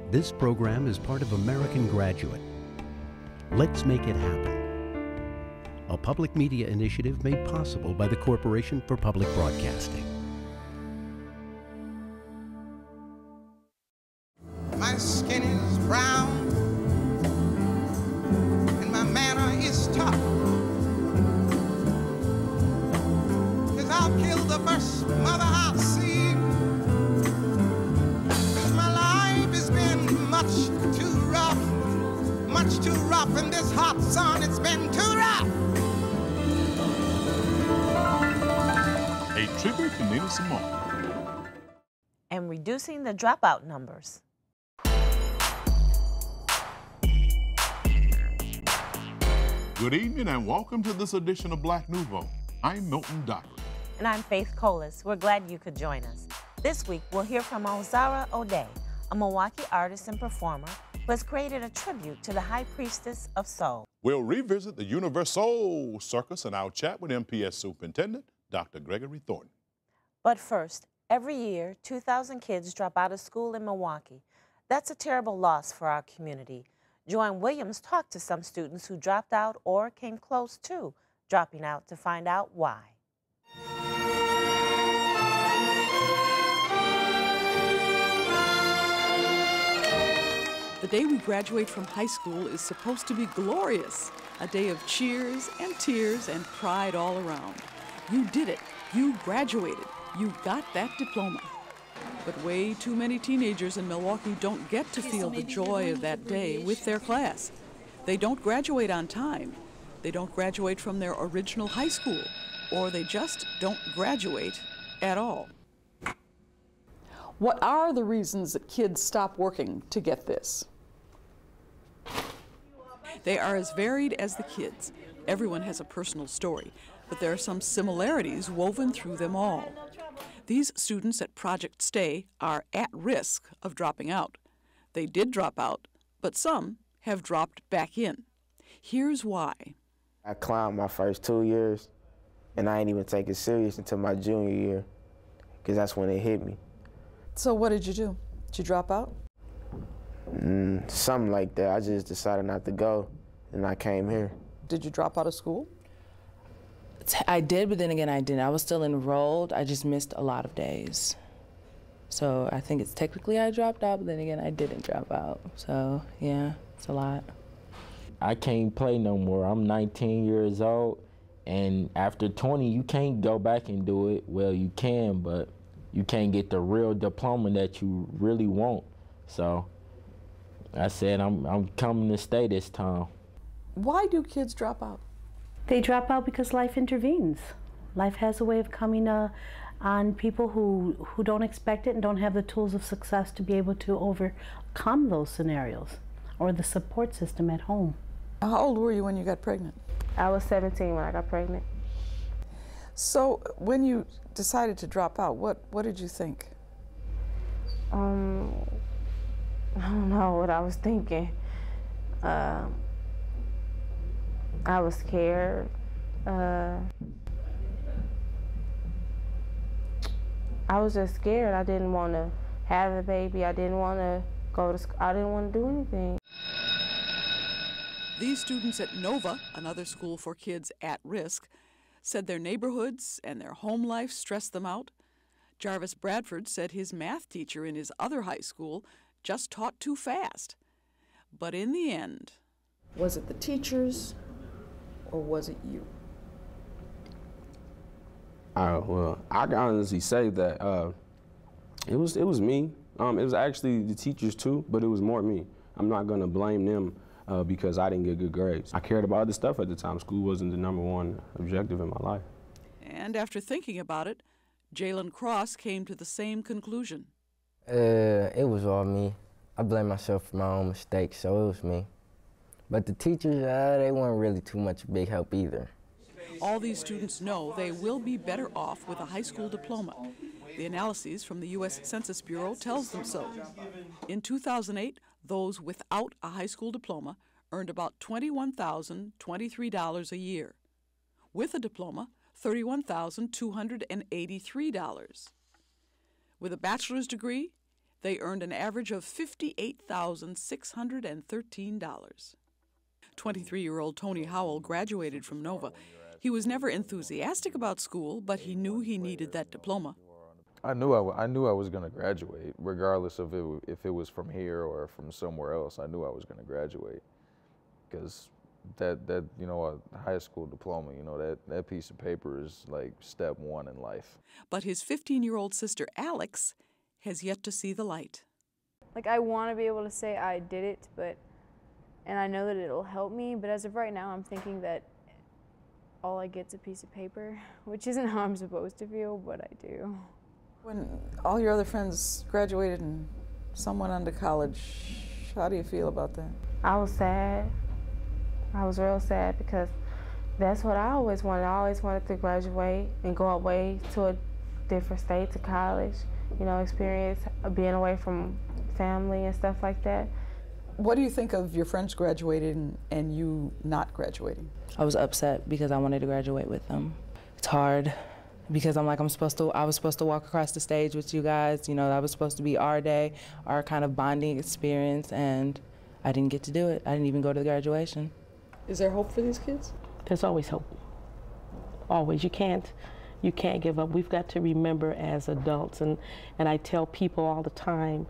This program is part of American Graduate. Let's make it happen. A public media initiative made possible by the Corporation for Public Broadcasting. My skin is brown and my manner is tough, 'cause I'll kill the first mother I see, 'cause my life has been much too rough in this hot sun. It's been too rough. A tribute to Nina Simone. And reducing the dropout numbers. Good evening and welcome to this edition of Black Nouveau. I'm Milton, Dockery. And I'm Faithe. We're glad you could join us. This week, we'll hear from Ozara Ode, a Milwaukee artist and performer who has created a tribute to the High Priestess of Soul. We'll revisit the Universoul Circus and our chat with MPS Superintendent, Dr. Gregory Thornton. But first, every year, 2,000 kids drop out of school in Milwaukee. That's a terrible loss for our community. Joanne Williams talked to some students who dropped out or came close to dropping out to find out why. The day we graduate from high school is supposed to be glorious, a day of cheers and tears and pride all around. You did it. You graduated. You got that diploma. But way too many teenagers in Milwaukee don't get to feel the joy of that day with their class. They don't graduate on time. They don't graduate from their original high school, or they just don't graduate at all. What are the reasons that kids stop working to get this? They are as varied as the kids. Everyone has a personal story, but there are some similarities woven through them all. These students at Project Stay are at risk of dropping out. They did drop out, but some have dropped back in. Here's why. I climbed my first 2 years, and I didn't even take it serious until my junior year, because that's when it hit me. So what did you do? Did you drop out? Something like that. I just decided not to go, and I came here. Did you drop out of school? I did, but then again, I didn't. I was still enrolled. I just missed a lot of days. So I think it's technically I dropped out, but then again, I didn't drop out. So yeah, it's a lot. I can't play no more. I'm 19 years old, and after 20, you can't go back and do it. Well, you can, but you can't get the real diploma that you really want. So I said I'm coming to stay this time. Why do kids drop out? They drop out because life intervenes. Life has a way of coming on people who don't expect it and don't have the tools of success to be able to overcome those scenarios, or the support system at home. How old were you when you got pregnant? I was 17 when I got pregnant. So when you decided to drop out, what did you think? I don't know what I was thinking. I was scared. I was just scared. I didn't want to have a baby. I didn't want to go to school. I didn't want to do anything. These students at Nouveau, another school for kids at risk, said their neighborhoods and their home life stressed them out. Jarvis Bradford said his math teacher in his other high school just taught too fast. But in the end... Was it the teachers, or was it you? Well, I can honestly say that it was me. It was actually the teachers too, but it was more me. I'm not gonna blame them because I didn't get good grades. I cared about other stuff at the time. School wasn't the #1 objective in my life. And after thinking about it, Jalen Cross came to the same conclusion. It was all me. I blame myself for my own mistakes, so it was me. But the teachers, they weren't really too much big help either. All these students know they will be better off with a high school diploma. The analyses from the U.S. Census Bureau tells them so. In 2008, those without a high school diploma earned about $21,023 a year. With a diploma, $31,283. With a bachelor's degree, They earned an average of $58,613. 23-year-old Tony Howell graduated from Nova. He was never enthusiastic about school, but he knew he needed that diploma. I knew I was going to graduate, regardless of if it was from here or from somewhere else. I knew I was going to graduate, because that you know, a high school diploma, you know, that piece of paper is like step one in life. But his 15-year-old sister Alex has yet to see the light. Like, I want to be able to say I did it, and I know that it'll help me, but as of right now, I'm thinking that all I get's a piece of paper, which isn't how I'm supposed to feel, but I do. When all your other friends graduated and some went on to college, how do you feel about that? I was sad. I was real sad because that's what I always wanted. I always wanted to graduate and go away to a different state, to college, you know, experience being away from family and stuff like that. What do you think of your friends graduating and you not graduating? I was upset because I wanted to graduate with them. It's hard because I'm like, I was supposed to walk across the stage with you guys. You know, that was supposed to be our day, our kind of bonding experience, and I didn't get to do it. I didn't even go to the graduation. Is there hope for these kids? There's always hope. Always. You can't give up. We've got to remember as adults, and I tell people all the time,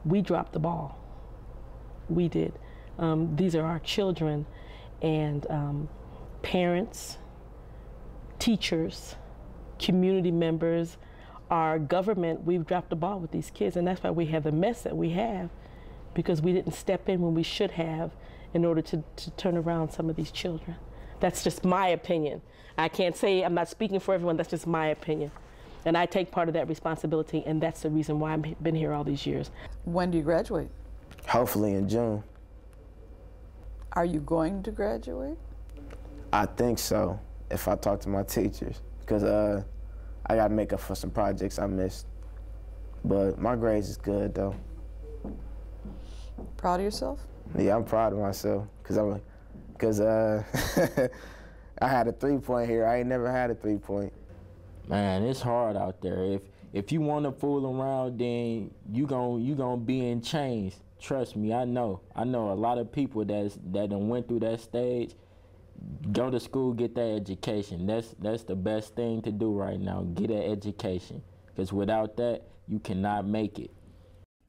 we dropped the ball. We did. These are our children, and parents, teachers, community members, our government, we've dropped the ball with these kids, and that's why we have the mess that we have, because we didn't step in when we should have in order to turn around some of these children. That's just my opinion. I can't say, I'm not speaking for everyone, that's just my opinion. And I take part of that responsibility, and that's the reason why I've been here all these years. When do you graduate? Hopefully in June. Are you going to graduate? I think so, if I talk to my teachers, because I got to make up for some projects I missed. But my grades is good, though. Proud of yourself? Yeah, I'm proud of myself, because I had a 3-point here. I ain't never had a 3-point. Man, it's hard out there. If you want to fool around, then you gonna be in chains. Trust me, I know a lot of people that done went through that stage. Go to school, get that education. That's the best thing to do right now. Get an education, because without that, you cannot make it.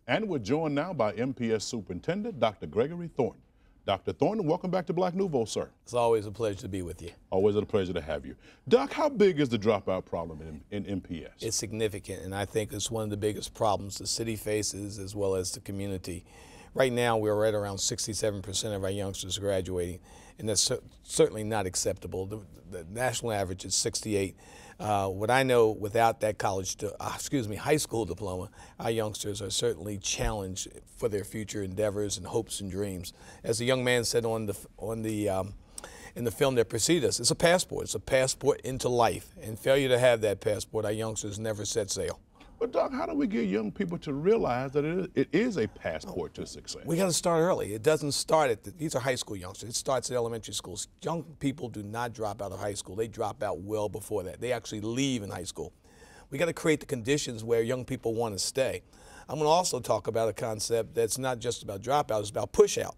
And we're joined now by MPS Superintendent Dr. Gregory Thornton. Dr. Thornton, welcome back to Black Nouveau, sir. It's always a pleasure to be with you. Always a pleasure to have you. Doc, how big is the dropout problem in MPS? It's significant, and I think it's one of the biggest problems the city faces as well as the community. Right now, we're right around 67% of our youngsters graduating, and that's certainly not acceptable. The national average is 68. What I know, without that high school diploma, our youngsters are certainly challenged for their future endeavors and hopes and dreams. As the young man said in the film that preceded us, it's a passport. It's a passport into life, and failure to have that passport, our youngsters never set sail. But Doc, how do we get young people to realize that it is a passport to success? We got to start early. It doesn't start these are high school youngsters. It starts at elementary schools. Young people do not drop out of high school. They drop out well before that. They actually leave in high school. We got to create the conditions where young people want to stay. I'm going to also talk about a concept that's not just about dropout, it's about push out.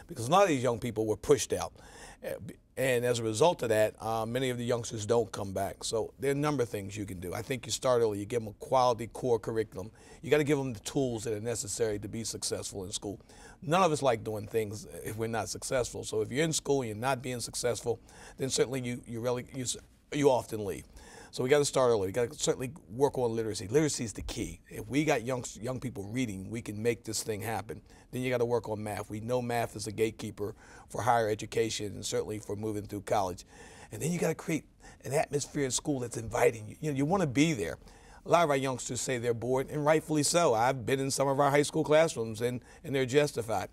Because a lot of these young people were pushed out. And as a result of that, many of the youngsters don't come back. So there are a number of things you can do. I think you start early. You give them a quality core curriculum. You got to give them the tools that are necessary to be successful in school. None of us like doing things if we're not successful. So if you're in school and you're not being successful, then certainly you often leave. So we got to start early. We got to certainly work on literacy. Literacy is the key. If we got young people reading, we can make this thing happen. Then you got to work on math. We know math is a gatekeeper for higher education and certainly for moving through college. And then you got to create an atmosphere in school that's inviting. You want to be there. A lot of our youngsters say they're bored, and rightfully so. I've been in some of our high school classrooms, and they're justified.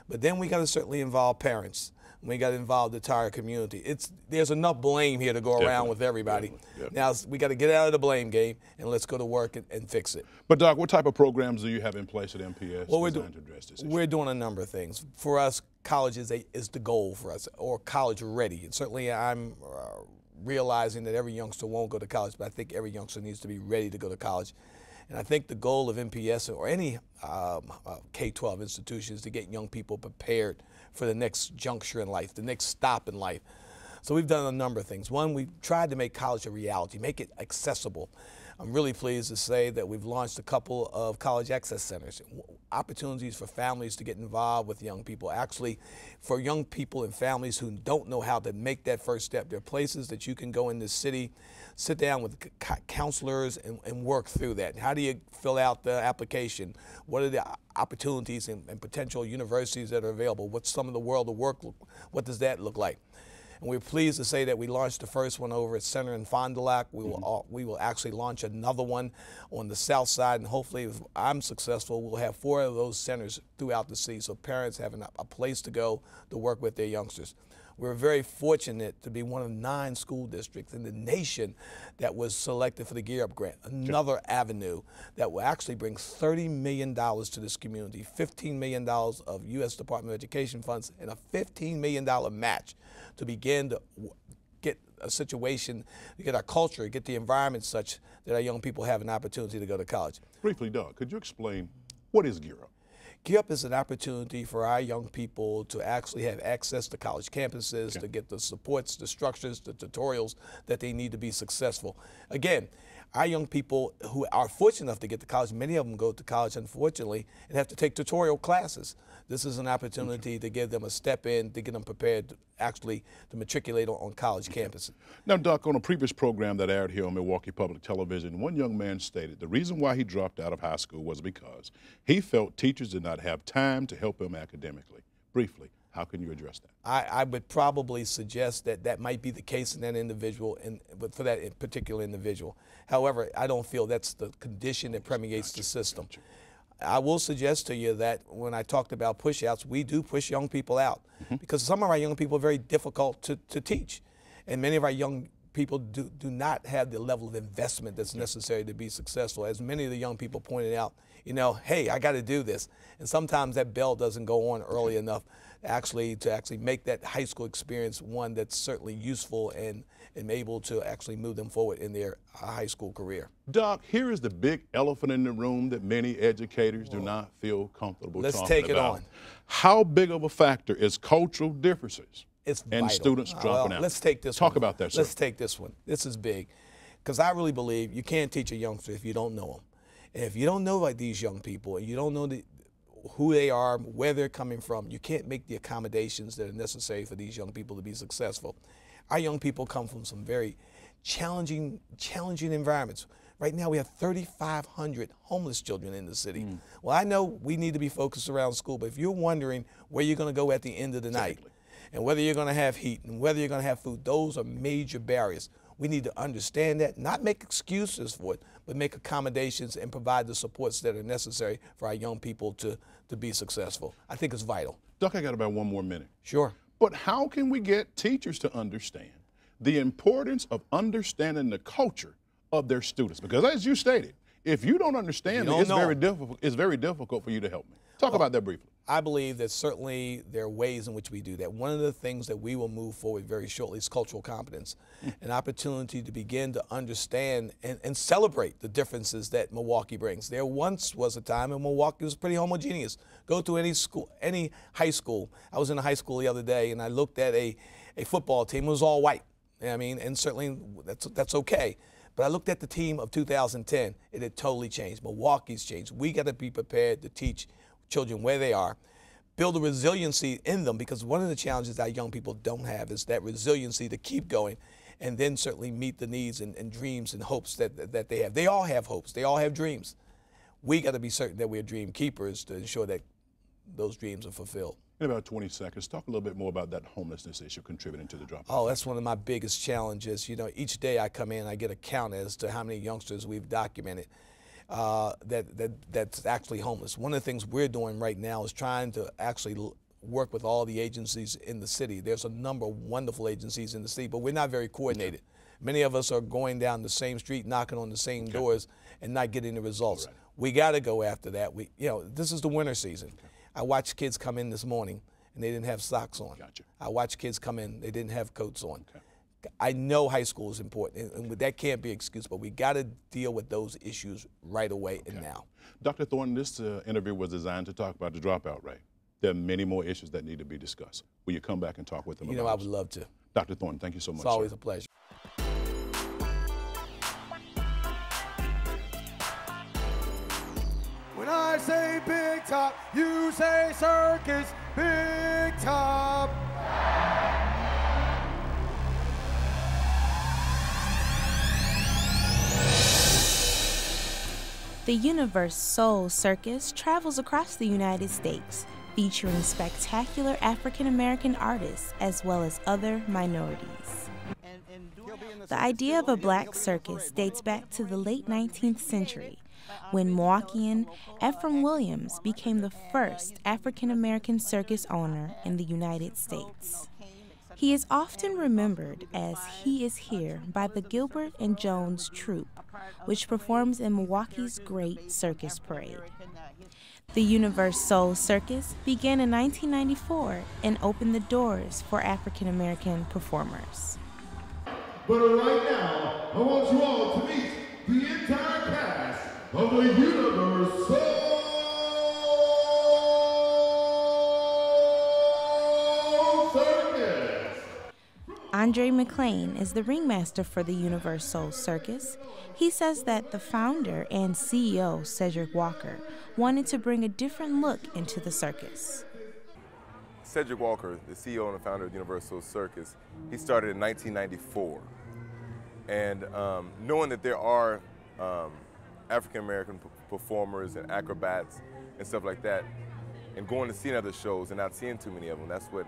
But then we got to certainly involve parents. We got to involve the entire community. There's enough blame here to go around with everybody. Definitely. Now we got to get out of the blame game and let's go to work and fix it. But Doc, what type of programs do you have in place at MPS designed to address this issue? We're doing a number of things. For us, college is the goal for us, or college ready. And certainly I'm realizing that every youngster won't go to college, but I think every youngster needs to be ready to go to college. And I think the goal of MPS or any K-12 institution is to get young people prepared for the next juncture in life, the next stop in life. So we've done a number of things. One, we've tried to make college a reality, make it accessible. I'm really pleased to say that we've launched a couple of college access centers, opportunities for families to get involved with young people. Actually, for young people and families who don't know how to make that first step, there are places that you can go in this city, sit down with counselors and work through that. How do you fill out the application? What are the opportunities and potential universities that are available? What's some of the world of work, what does that look like? And we're pleased to say that we launched the first one over at Center in Fond du Lac. We will actually launch another one on the south side, and hopefully, if I'm successful, we'll have 4 of those centers throughout the city, so parents have a place to go to work with their youngsters. We're very fortunate to be one of 9 school districts in the nation that was selected for the Gear Up Grant, another avenue that will actually bring $30 million to this community, $15 million of U.S. Department of Education funds, and a $15 million match to begin to get a situation, to get our culture, get the environment such that our young people have an opportunity to go to college. Briefly, Doug, could you explain what is Gear Up? Gear Up is an opportunity for our young people to actually have access to college campuses, to get the supports, the structures, the tutorials that they need to be successful. Again, our young people who are fortunate enough to get to college, many of them go to college, unfortunately, and have to take tutorial classes. This is an opportunity to give them a step in, to get them prepared actually to matriculate on college campuses. Now, Doc, on a previous program that aired here on Milwaukee Public Television, one young man stated the reason why he dropped out of high school was because he felt teachers did not have time to help him academically. Briefly, how can you address that? I would probably suggest that that might be the case in that individual, but for that particular individual. However, I don't feel that's the condition that permeates the system. I will suggest to you that when I talked about push-outs, we do push young people out because some of our young people are very difficult to teach. And many of our young people do not have the level of investment that's necessary to be successful. As many of the young people pointed out, you know, hey, I got to do this. And sometimes that bell doesn't go on early enough to actually make that high school experience one that's certainly useful and able to actually move them forward in their high school career. Doc, here is the big elephant in the room that many educators do not feel comfortable talking about. Let's take it on. How big of a factor is cultural differences and vital. Students dropping out? Let's take this Talk one. about that, sir. Let's take this one. This is big because I really believe you can't teach a youngster if you don't know them. And if you don't know like these young people and you don't know who they are, where they're coming from, you can't make the accommodations that are necessary for these young people to be successful. Our young people come from some very challenging environments. Right now we have 3,500 homeless children in the city. Well, I know we need to be focused around school, but if you're wondering where you're going to go at the end of the night and whether you're going to have heat and whether you're going to have food, those are major barriers. We need to understand that, not make excuses for it, but make accommodations and provide the supports that are necessary for our young people to be successful. I think it's vital. Doc, I got about 1 more minute. Sure. But how can we get teachers to understand the importance of understanding the culture of their students? Because as you stated, if you don't understand it, it's very difficult for you to help me. Talk about that briefly. I believe that certainly there are ways in which we do that. One of the things that we will move forward very shortly is cultural competence, an opportunity to begin to understand and celebrate the differences that Milwaukee brings. There once was a time when Milwaukee was pretty homogeneous. Go to any school, any high school. I was in a high school the other day and I looked at a football team. It was all white. I mean, and certainly that's okay. But I looked at the team of 2010. It had totally changed. Milwaukee's changed. We got to be prepared to teach children where they are, build a resiliency in them, because one of the challenges that young people don't have is that resiliency to keep going and then certainly meet the needs and dreams and hopes that they have. They all have hopes. They all have dreams. We got to be certain that we're dream keepers to ensure that those dreams are fulfilled. In about 20 seconds, talk a little bit more about that homelessness issue contributing to the dropout. Oh, that's one of my biggest challenges. You know, each day I come in, I get a count as to how many youngsters we've documented that's actually homeless. One of the things we're doing right now is trying to actually work with all the agencies in the city. There's a number of wonderful agencies in the city, but we're not very coordinated. Many of us are going down the same street, knocking on the same doors, and not getting the results. We got to go after that. You know, this is the winter season. I watched kids come in this morning, and they didn't have socks on. I watched kids come in, they didn't have coats on. I know high school is important, and that can't be an excuse, but we got to deal with those issues right away and now. Dr. Thornton, this interview was designed to talk about the dropout rate. There are many more issues that need to be discussed. Will you come back and talk with them about I would love to. Dr. Thornton, thank you so much. It's always a pleasure. When I say big top, you say circus, big top. The Universoul Circus travels across the United States, featuring spectacular African-American artists as well as other minorities. The idea of a black circus dates back to the late 19th century, when Milwaukeean Ephraim Williams became the first African-American circus owner in the United States. He is often remembered as He Is Here by the Gilbert and Jones Troupe, which performs in Milwaukee's Great Circus Parade. The Universoul Circus began in 1994 and opened the doors for African-American performers. But right now, I want you all to meet the entire cast of the Universoul Circus. Andre McLean is the ringmaster for the Universoul Circus. He says that the founder and CEO, Cedric Walker, wanted to bring a different look into the circus. Cedric Walker, the CEO and the founder of Universoul Circus, he started in 1994. And knowing that there are African-American performers and acrobats and stuff like that, and going to see other shows and not seeing too many of them, that's what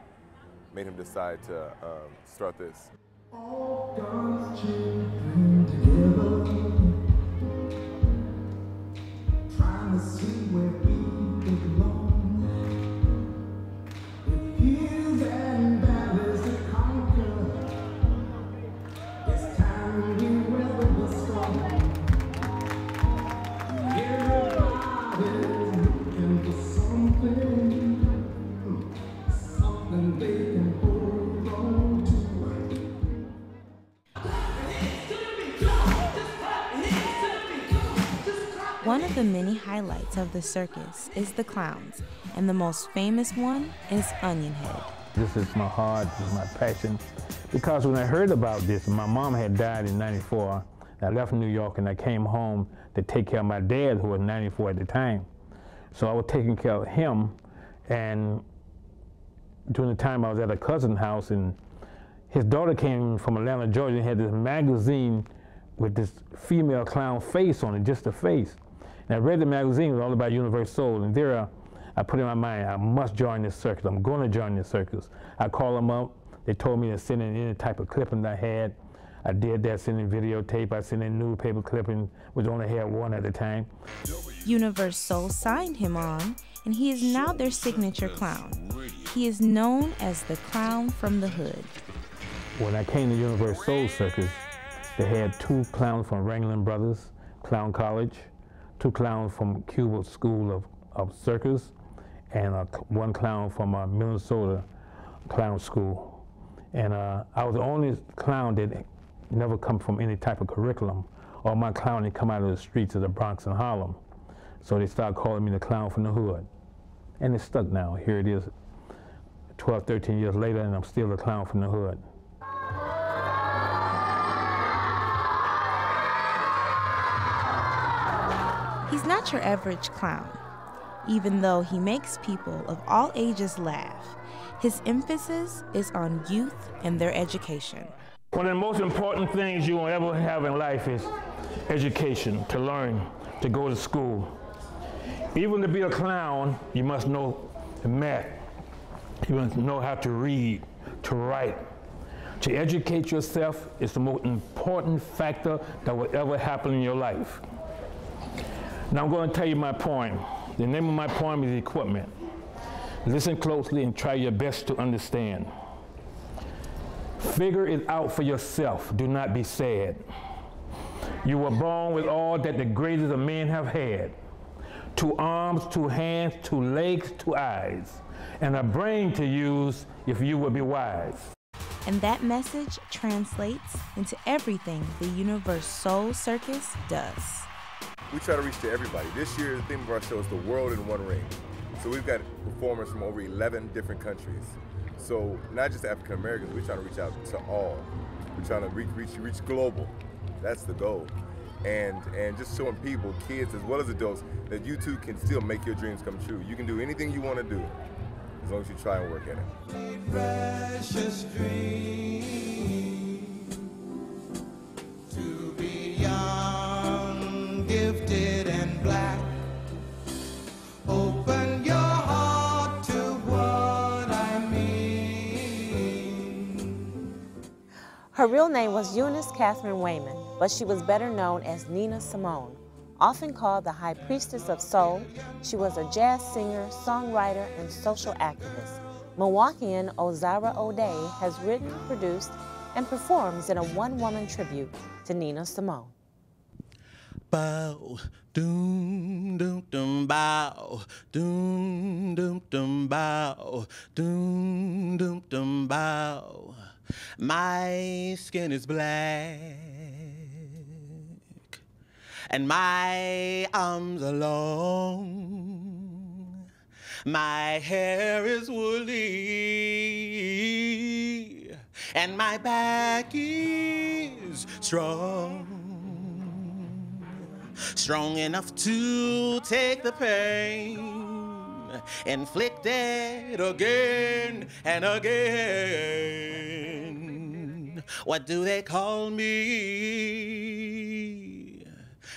made him decide to start this. All God's children together, trying to see where we belong. With hills and valleys to conquer, it's time we weather the storm. Everybody's looking for something, something they can hold on to. One of the many highlights of the circus is the clowns, and the most famous one is Onion Head. This is my heart, this is my passion, because when I heard about this, my mom had died in '94. I left New York and I came home to take care of my dad, who was 94 at the time. So I was taking care of him, and during the time I was at a cousin's house, and his daughter came from Atlanta, Georgia, and had this magazine with this female clown face on it, just a face. And I read the magazine, it was all about Universoul, and there I put in my mind, I must join this circus. I'm going to join this circus. I called them up. They told me to send in any type of clipping I had. I did that, sent in videotape. I sent in newspaper clipping, which only had one at the time. Universoul signed him on, and he is now their signature clown. He is known as the Clown from the Hood. When I came to Universoul Circus, they had 2 clowns from Ringling Brothers Clown College, 2 clowns from Cuba School of Circus, and 1 clown from Minnesota Clown School. And I was the only clown that never come from any type of curriculum. All my clowning come out of the streets of the Bronx and Harlem. So they started calling me the Clown from the Hood. And it's stuck now. Here it is, 12, 13 years later, and I'm still the Clown from the Hood. He's not your average clown. Even though he makes people of all ages laugh, his emphasis is on youth and their education. One of the most important things you will ever have in life is education, to learn, to go to school. Even to be a clown, you must know math. You must know how to read, to write. To educate yourself is the most important factor that will ever happen in your life. Now I'm going to tell you my poem. The name of my poem is Equipment. Listen closely and try your best to understand. Figure it out for yourself. Do not be sad. You were born with all that the greatest of men have had. 2 arms, 2 hands, 2 legs, 2 eyes, and a brain to use if you would be wise. And that message translates into everything the Universoul Circus does. We try to reach to everybody. This year, the theme of our show is the world in one ring. So we've got performers from over 11 different countries. So not just African Americans, we're trying to reach out to all. We're trying to reach global. That's the goal. And just showing people, kids as well as adults, that you too can still make your dreams come true. You can do anything you want to do as long as you try and work at it. Precious dream to be young, gifted and black. Open your heart to what I mean. Her real name was Eunice Catherine Wayman, but she was better known as Nina Simone. Often called the High Priestess of Soul, she was a jazz singer, songwriter, and social activist. Milwaukeean Ozara Ode has written, produced, and performs in a one-woman tribute to Nina Simone. Bow, doom, doom, doom, bow, doom, doom, doom, bow, doom, doom, doom, bow. My skin is black, and my arms are long. My hair is woolly, and my back is strong. Strong enough to take the pain, inflicted again and again. What do they call me?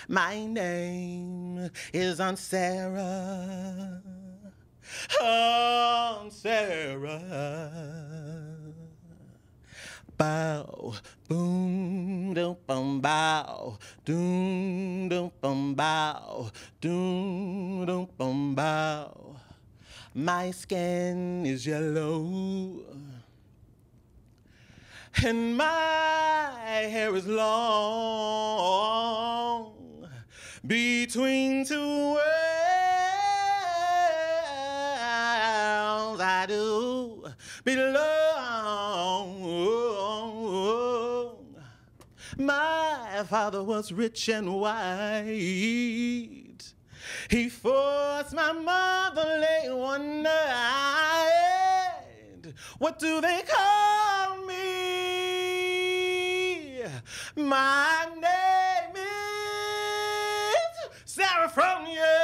My name is Aunt Sarah. Aunt Sarah. Bow, boom, doom, bum, bow, doom, doom, bum, bow, doom, doom, bum, bow. My skin is yellow, and my hair is long. Between two worlds, I do belong. My father was rich and white. He forced my mother late one night. What do they call me? My name is Sarafronia.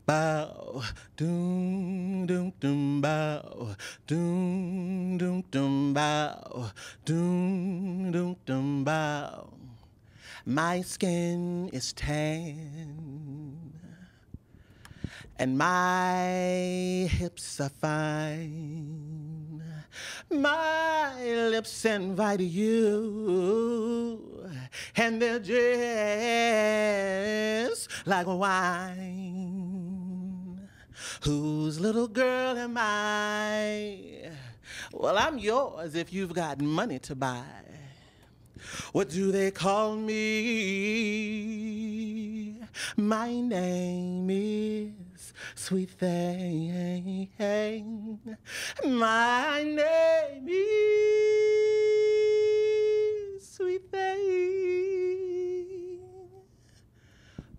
Bow, doom, doom, doom, bow, doom, doom, doom, bow, doom, doom, doom, bow. My skin is tan, and my hips are fine. My lips invite you, and they're just like wine. Whose little girl am I? Well, I'm yours if you've got money to buy. What do they call me? My name is Sweet Thing. My name is Sweet Thing.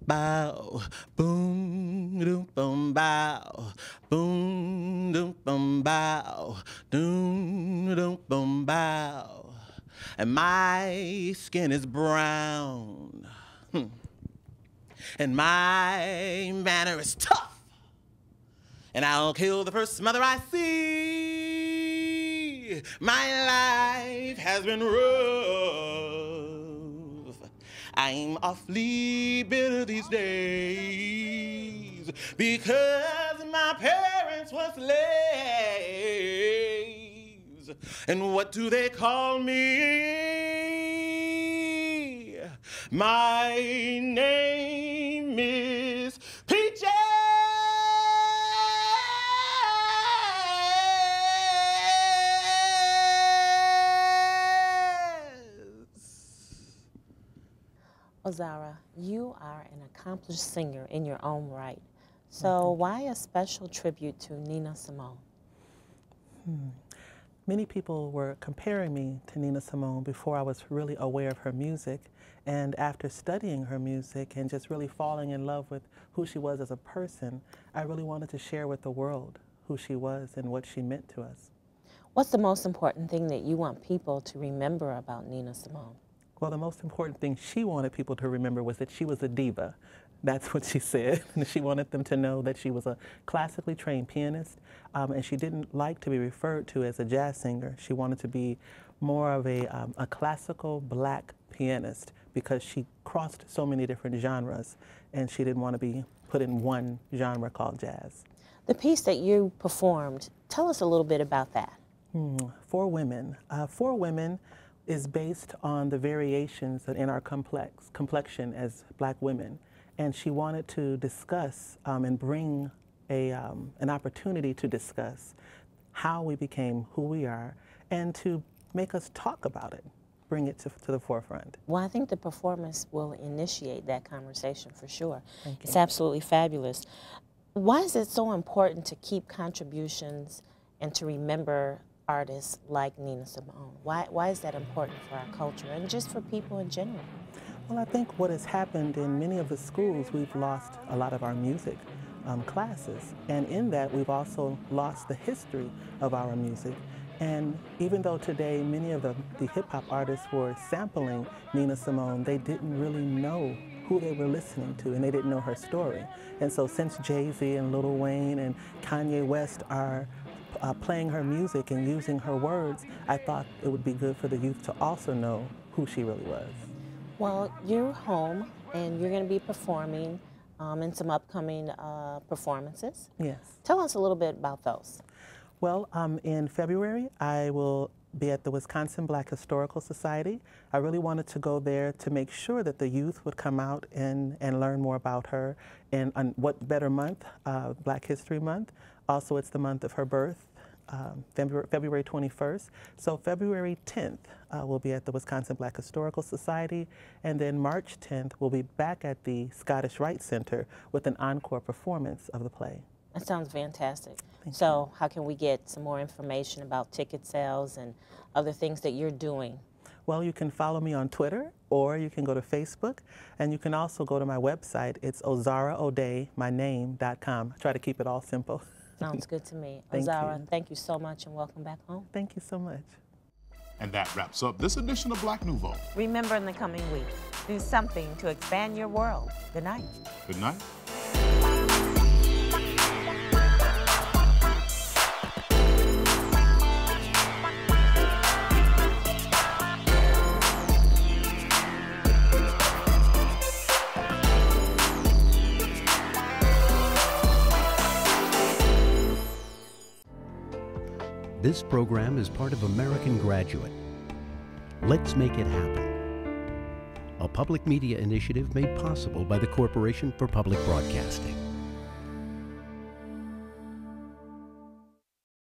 Bow, boom, doom, boom, bow, boom, doom, boom, bow, doom, doom, boom, bow. And my skin is brown, and my manner is tough, and I'll kill the first mother I see. My life has been rough. I'm awfully bitter these days because my parents were slaves. And what do they call me? My name is Peaches. Ozara, you are an accomplished singer in your own right. So why a special tribute to Nina Simone? Many people were comparing me to Nina Simone before I was really aware of her music. And after studying her music and just really falling in love with who she was as a person, I really wanted to share with the world who she was and what she meant to us. What's the most important thing that you want people to remember about Nina Simone? Well, the most important thing she wanted people to remember was that she was a diva. That's what she said. She wanted them to know that she was a classically trained pianist, and she didn't like to be referred to as a jazz singer. She wanted to be more of a classical black pianist because she crossed so many different genres, and she didn't want to be put in one genre called jazz. The piece that you performed, tell us a little bit about that. For Women. For Women is based on the variations in our complexion as black women. And she wanted to discuss and bring an opportunity to discuss how we became who we are and to make us talk about it, bring it to the forefront. Well, I think the performance will initiate that conversation for sure. Thank you. It's absolutely fabulous. Why is it so important to keep contributions and to remember artists like Nina Simone? Why is that important for our culture and just for people in general? Well, I think what has happened in many of the schools, we've lost a lot of our music classes. And in that, we've also lost the history of our music. And even though today many of the hip-hop artists were sampling Nina Simone, they didn't really know who they were listening to, and they didn't know her story. And so since Jay-Z and Lil Wayne and Kanye West are playing her music and using her words, I thought it would be good for the youth to also know who she really was. Well, you're home and you're going to be performing in some upcoming performances. Yes. Tell us a little bit about those. Well, in February, I will be at the Wisconsin Black Historical Society. I really wanted to go there to make sure that the youth would come out and learn more about her. And what better month, Black History Month. Also, it's the month of her birth, February 21st. So February 10th, we'll be at the Wisconsin Black Historical Society. And then March 10th, we'll be back at the Scottish Rite Center with an encore performance of the play. That sounds fantastic. So how can we get some more information about ticket sales and other things that you're doing? Well, you can follow me on Twitter, or you can go to Facebook, and you can also go to my website. It's OzaraOde, my name.com. I try to keep it all simple. Sounds good to me. Thank Ozara, you. Thank you so much and welcome back home. Thank you so much. And that wraps up this edition of Black Nouveau. Remember, in the coming week, do something to expand your world. Good night. Good night. This program is part of American Graduate. Let's make it happen. A public media initiative made possible by the Corporation for Public Broadcasting.